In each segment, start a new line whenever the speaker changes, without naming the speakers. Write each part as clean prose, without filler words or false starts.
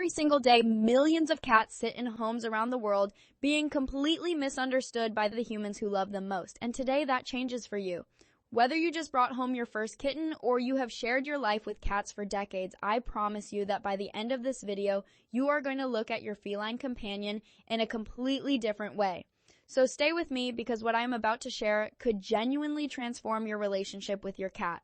Every single day, millions of cats sit in homes around the world, being completely misunderstood by the humans who love them most. And today that changes for you. Whether you just brought home your first kitten or you have shared your life with cats for decades, I promise you that by the end of this video, you are going to look at your feline companion in a completely different way. So stay with me because what I am about to share could genuinely transform your relationship with your cat.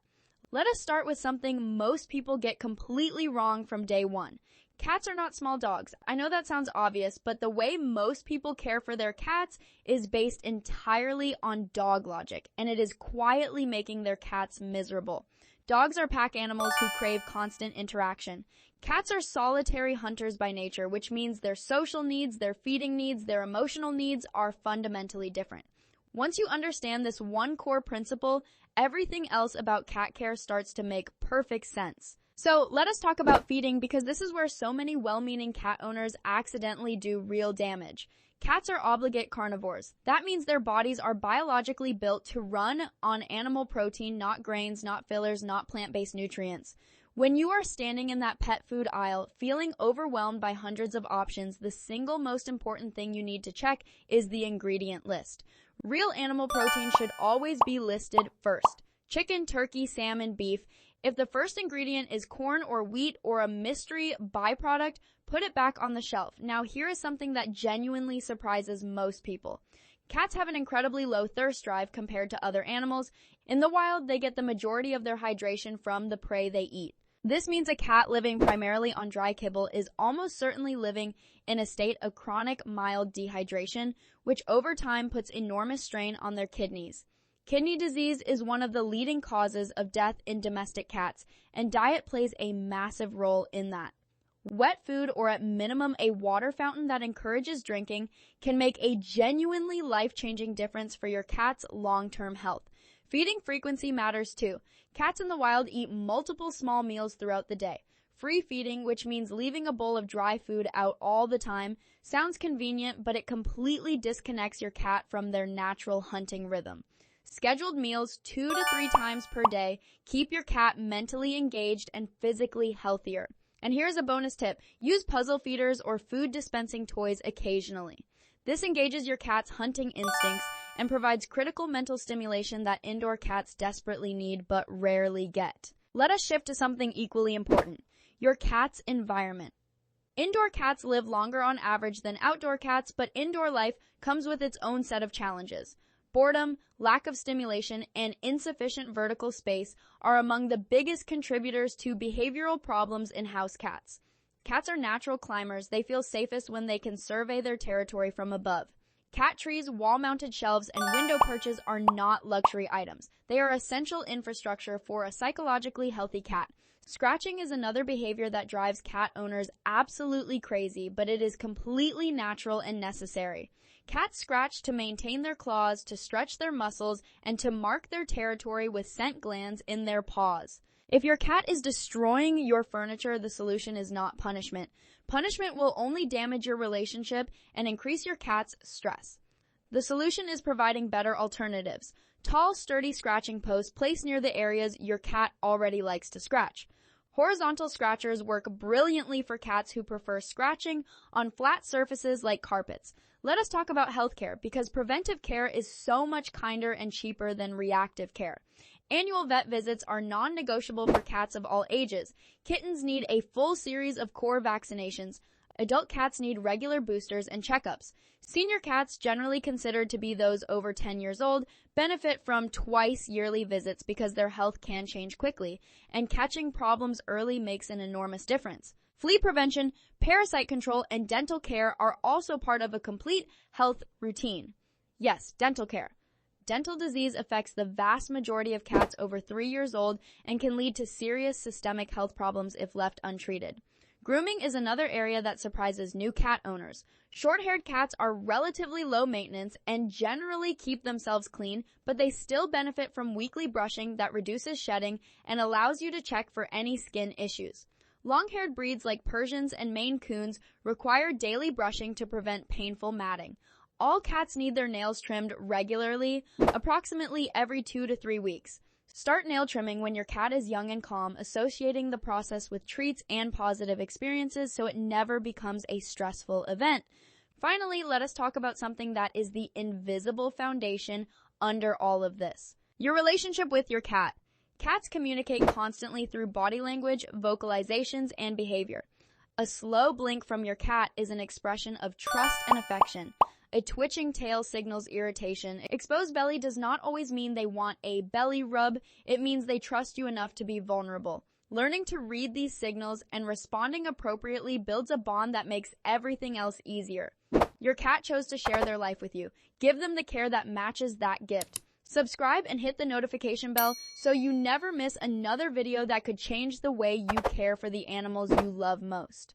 Let us start with something most people get completely wrong from day one. Cats are not small dogs. I know that sounds obvious, but the way most people care for their cats is based entirely on dog logic, and it is quietly making their cats miserable. Dogs are pack animals who crave constant interaction. Cats are solitary hunters by nature, which means their social needs, their feeding needs, their emotional needs are fundamentally different. Once you understand this one core principle, everything else about cat care starts to make perfect sense. So let us talk about feeding because this is where so many well-meaning cat owners accidentally do real damage. Cats are obligate carnivores. That means their bodies are biologically built to run on animal protein, not grains, not fillers, not plant-based nutrients. When you are standing in that pet food aisle, feeling overwhelmed by hundreds of options, the single most important thing you need to check is the ingredient list. Real animal protein should always be listed first. Chicken, turkey, salmon, beef. If the first ingredient is corn or wheat or a mystery byproduct, put it back on the shelf. Now here is something that genuinely surprises most people. Cats have an incredibly low thirst drive compared to other animals. In the wild, they get the majority of their hydration from the prey they eat. This means a cat living primarily on dry kibble is almost certainly living in a state of chronic mild dehydration, which over time puts enormous strain on their kidneys. Kidney disease is one of the leading causes of death in domestic cats, and diet plays a massive role in that. Wet food, or at minimum a water fountain that encourages drinking, can make a genuinely life-changing difference for your cat's long-term health. Feeding frequency matters too. Cats in the wild eat multiple small meals throughout the day. Free feeding, which means leaving a bowl of dry food out all the time, sounds convenient, but it completely disconnects your cat from their natural hunting rhythm. Scheduled meals 2 to 3 times per day keep your cat mentally engaged and physically healthier. And here's a bonus tip. Use puzzle feeders or food dispensing toys occasionally. This engages your cat's hunting instincts and provides critical mental stimulation that indoor cats desperately need but rarely get. Let us shift to something equally important. Your cat's environment. Indoor cats live longer on average than outdoor cats, but indoor life comes with its own set of challenges. Boredom, lack of stimulation, and insufficient vertical space are among the biggest contributors to behavioral problems in house cats. Cats are natural climbers. They feel safest when they can survey their territory from above. Cat trees, wall-mounted shelves, and window perches are not luxury items. They are essential infrastructure for a psychologically healthy cat. Scratching is another behavior that drives cat owners absolutely crazy, but it is completely natural and necessary. Cats scratch to maintain their claws, to stretch their muscles, and to mark their territory with scent glands in their paws. If your cat is destroying your furniture, the solution is not punishment. Punishment will only damage your relationship and increase your cat's stress. The solution is providing better alternatives. Tall, sturdy scratching posts placed near the areas your cat already likes to scratch. Horizontal scratchers work brilliantly for cats who prefer scratching on flat surfaces like carpets. Let us talk about healthcare because preventive care is so much kinder and cheaper than reactive care. Annual vet visits are non-negotiable for cats of all ages. Kittens need a full series of core vaccinations. Adult cats need regular boosters and checkups. Senior cats, generally considered to be those over 10 years old, benefit from twice yearly visits because their health can change quickly, and catching problems early makes an enormous difference. Flea prevention, parasite control, and dental care are also part of a complete health routine. Yes, dental care. Dental disease affects the vast majority of cats over 3 years old and can lead to serious systemic health problems if left untreated. Grooming is another area that surprises new cat owners. Short-haired cats are relatively low maintenance and generally keep themselves clean, but they still benefit from weekly brushing that reduces shedding and allows you to check for any skin issues. Long-haired breeds like Persians and Maine Coons require daily brushing to prevent painful matting. All cats need their nails trimmed regularly, approximately every 2 to 3 weeks. Start nail trimming when your cat is young and calm, associating the process with treats and positive experiences so it never becomes a stressful event. Finally, let us talk about something that is the invisible foundation under all of this. Your relationship with your cat. Cats communicate constantly through body language, vocalizations, and behavior. A slow blink from your cat is an expression of trust and affection. A twitching tail signals irritation. Exposed belly does not always mean they want a belly rub. It means they trust you enough to be vulnerable. Learning to read these signals and responding appropriately builds a bond that makes everything else easier. Your cat chose to share their life with you. Give them the care that matches that gift. Subscribe and hit the notification bell so you never miss another video that could change the way you care for the animals you love most.